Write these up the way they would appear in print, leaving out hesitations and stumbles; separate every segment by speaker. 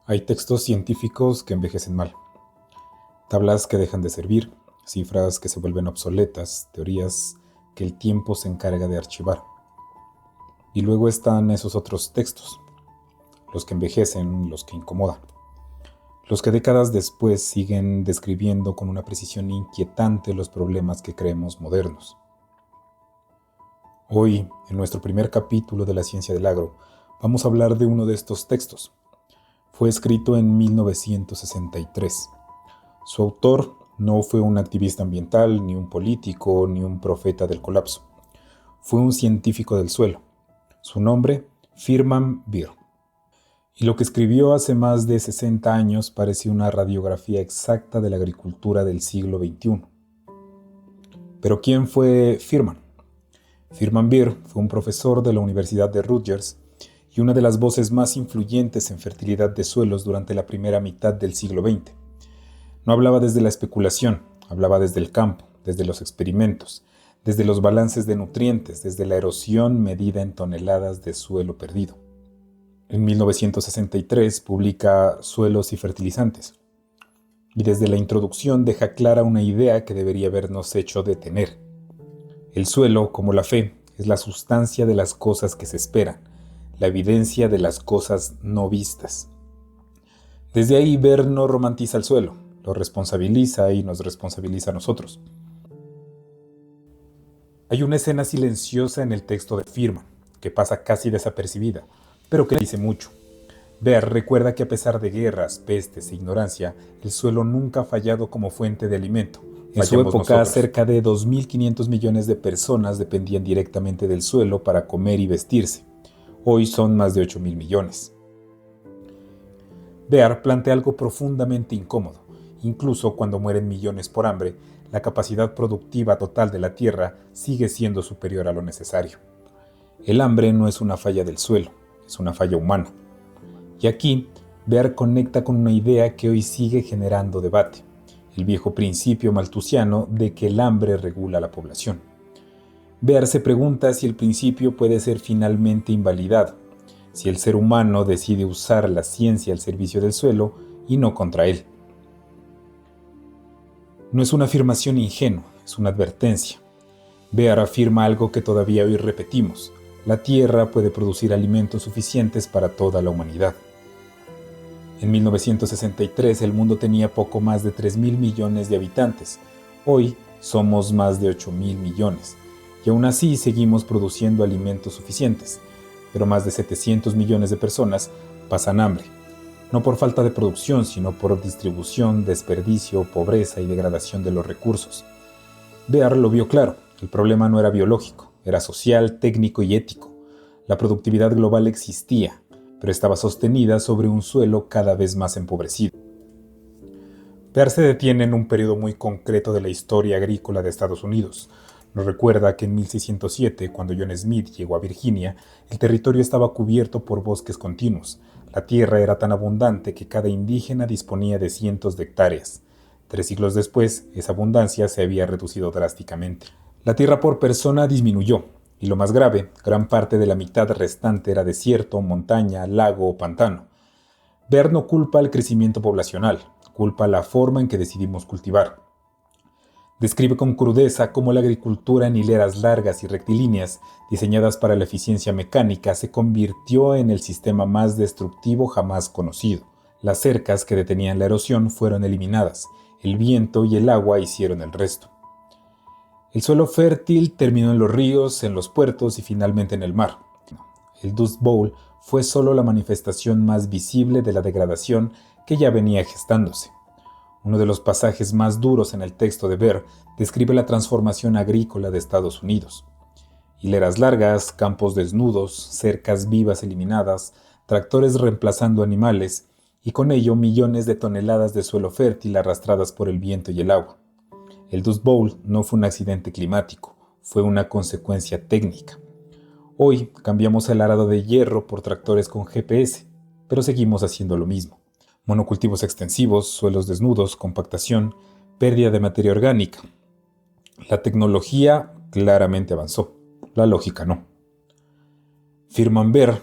Speaker 1: Hay textos científicos que envejecen mal, tablas que dejan de servir, cifras que se vuelven obsoletas, teorías que el tiempo se encarga de archivar. Y luego están esos otros textos, los que envejecen, los que incomodan, los que décadas después siguen describiendo con una precisión inquietante los problemas que creemos modernos. Hoy, en nuestro primer capítulo de La Ciencia del Agro, vamos a hablar de uno de estos textos. Fue escrito en 1963. Su autor no fue un activista ambiental, ni un político, ni un profeta del colapso. Fue un científico del suelo. Su nombre, Firman Beer. Y lo que escribió hace más de 60 años parece una radiografía exacta de la agricultura del siglo XXI. Pero ¿quién fue Firman? Firman Beer fue un profesor de la Universidad de Rutgers y una de las voces más influyentes en fertilidad de suelos durante la primera mitad del siglo XX. No hablaba desde la especulación, hablaba desde el campo, desde los experimentos, desde los balances de nutrientes, desde la erosión medida en toneladas de suelo perdido. En 1963 publica Suelos y fertilizantes, y desde la introducción deja clara una idea que debería habernos hecho detener. El suelo, como la fe, es la sustancia de las cosas que se esperan, la evidencia de las cosas no vistas. Desde ahí Beer no romantiza el suelo, lo responsabiliza y nos responsabiliza a nosotros. Hay una escena silenciosa en el texto de Firman, que pasa casi desapercibida, pero que dice mucho. Beer recuerda que a pesar de guerras, pestes e ignorancia, el suelo nunca ha fallado como fuente de alimento. En su época, cerca de 2.500 millones de personas dependían directamente del suelo para comer y vestirse. Hoy son más de 8.000 millones. Beer plantea algo profundamente incómodo. Incluso cuando mueren millones por hambre, la capacidad productiva total de la Tierra sigue siendo superior a lo necesario. El hambre no es una falla del suelo, es una falla humana. Y aquí, Beer conecta con una idea que hoy sigue generando debate, el viejo principio malthusiano de que el hambre regula la población. Beer se pregunta si el principio puede ser finalmente invalidado, si el ser humano decide usar la ciencia al servicio del suelo y no contra él. No es una afirmación ingenua, es una advertencia. Beer afirma algo que todavía hoy repetimos: la Tierra puede producir alimentos suficientes para toda la humanidad. En 1963 el mundo tenía poco más de 3.000 millones de habitantes. Hoy somos más de 8.000 millones. Y aún así seguimos produciendo alimentos suficientes. Pero más de 700 millones de personas pasan hambre. No por falta de producción, sino por distribución, desperdicio, pobreza y degradación de los recursos. Beer lo vio claro. El problema no era biológico, era social, técnico y ético. La productividad global existía, pero estaba sostenida sobre un suelo cada vez más empobrecido. Beer se detiene en un periodo muy concreto de la historia agrícola de Estados Unidos. Nos recuerda que en 1607, cuando John Smith llegó a Virginia, el territorio estaba cubierto por bosques continuos. La tierra era tan abundante que cada indígena disponía de cientos de hectáreas. 3 siglos después, esa abundancia se había reducido drásticamente. La tierra por persona disminuyó, y lo más grave, gran parte de la mitad restante era desierto, montaña, lago o pantano. Beer no culpa el crecimiento poblacional, culpa la forma en que decidimos cultivar. Describe con crudeza cómo la agricultura en hileras largas y rectilíneas, diseñadas para la eficiencia mecánica, se convirtió en el sistema más destructivo jamás conocido. Las cercas que detenían la erosión fueron eliminadas, el viento y el agua hicieron el resto. El suelo fértil terminó en los ríos, en los puertos y finalmente en el mar. El Dust Bowl fue solo la manifestación más visible de la degradación que ya venía gestándose. Uno de los pasajes más duros en el texto de Beer describe la transformación agrícola de Estados Unidos. Hileras largas, campos desnudos, cercas vivas eliminadas, tractores reemplazando animales y con ello millones de toneladas de suelo fértil arrastradas por el viento y el agua. El Dust Bowl no fue un accidente climático, fue una consecuencia técnica. Hoy cambiamos el arado de hierro por tractores con GPS, pero seguimos haciendo lo mismo. Monocultivos extensivos, suelos desnudos, compactación, pérdida de materia orgánica. La tecnología claramente avanzó, la lógica no. Firman Beer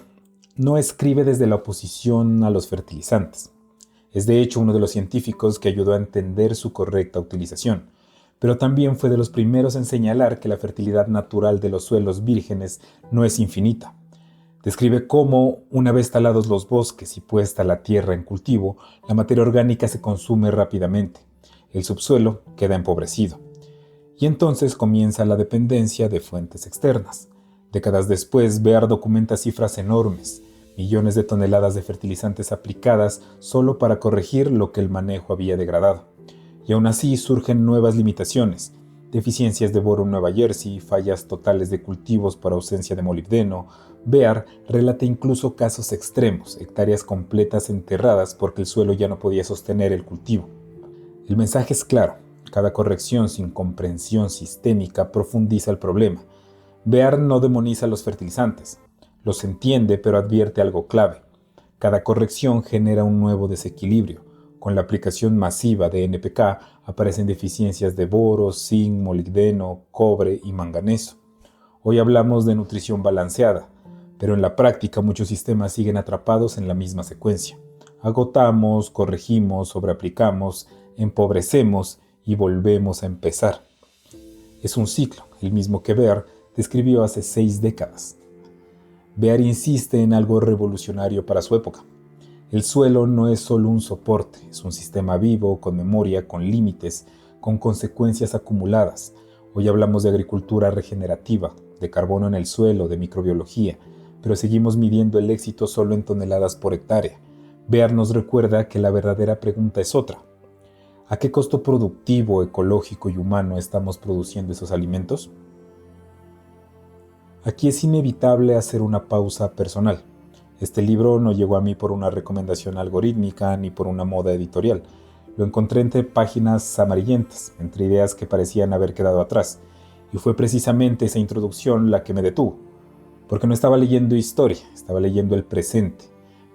Speaker 1: no escribe desde la oposición a los fertilizantes, Es de hecho uno de los científicos que ayudó a entender su correcta utilización, pero también fue de los primeros en señalar que la fertilidad natural de los suelos vírgenes no es infinita. Describe cómo, una vez talados los bosques y puesta la tierra en cultivo, la materia orgánica se consume rápidamente. El subsuelo queda empobrecido. Y entonces comienza la dependencia de fuentes externas. Décadas después, Bear documenta cifras enormes, millones de toneladas de fertilizantes aplicadas solo para corregir lo que el manejo había degradado. Y aún así surgen nuevas limitaciones, deficiencias de boro en Nueva Jersey, fallas totales de cultivos por ausencia de molibdeno. Bear relata incluso casos extremos, hectáreas completas enterradas porque el suelo ya no podía sostener el cultivo. El mensaje es claro, cada corrección sin comprensión sistémica profundiza el problema. Bear no demoniza los fertilizantes, los entiende pero advierte algo clave. Cada corrección genera un nuevo desequilibrio. Con la aplicación masiva de NPK aparecen deficiencias de boro, zinc, molibdeno, cobre y manganeso. Hoy hablamos de nutrición balanceada, pero en la práctica muchos sistemas siguen atrapados en la misma secuencia. Agotamos, corregimos, sobreaplicamos, empobrecemos y volvemos a empezar. Es un ciclo, el mismo que Bear describió hace 6 décadas. Bear insiste en algo revolucionario para su época. El suelo no es solo un soporte, es un sistema vivo, con memoria, con límites, con consecuencias acumuladas. Hoy hablamos de agricultura regenerativa, de carbono en el suelo, de microbiología, pero seguimos midiendo el éxito solo en toneladas por hectárea. Bear nos recuerda que la verdadera pregunta es otra. ¿A qué costo productivo, ecológico y humano estamos produciendo esos alimentos? Aquí es inevitable hacer una pausa personal. Este libro no llegó a mí por una recomendación algorítmica ni por una moda editorial. Lo encontré entre páginas amarillentas, entre ideas que parecían haber quedado atrás, y fue precisamente esa introducción la que me detuvo, porque no estaba leyendo historia, estaba leyendo el presente.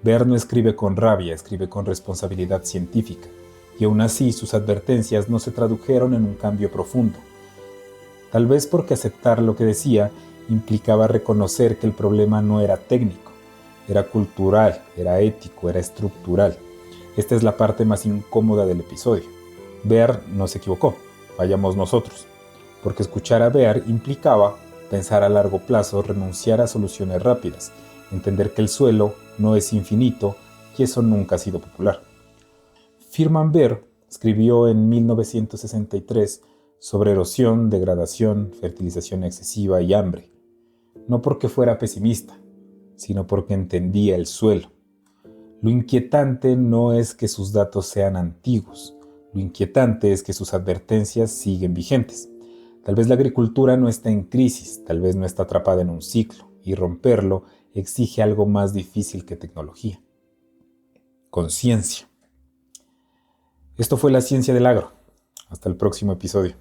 Speaker 1: Bear no escribe con rabia, escribe con responsabilidad científica, y aún así sus advertencias no se tradujeron en un cambio profundo. Tal vez porque aceptar lo que decía implicaba reconocer que el problema no era técnico, era cultural, era ético, era estructural. Esta es la parte más incómoda del episodio. Bear no se equivocó, fallamos nosotros, porque escuchar a Bear implicaba pensar a largo plazo, renunciar a soluciones rápidas, entender que el suelo no es infinito y eso nunca ha sido popular. Firman Bear escribió en 1963 sobre erosión, degradación, fertilización excesiva y hambre, no porque fuera pesimista, sino porque entendía el suelo. Lo inquietante no es que sus datos sean antiguos, lo inquietante es que sus advertencias siguen vigentes. Tal vez la agricultura no está en crisis, tal vez no está atrapada en un ciclo, y romperlo exige algo más difícil que tecnología. Conciencia. Esto fue La Ciencia del Agro. Hasta el próximo episodio.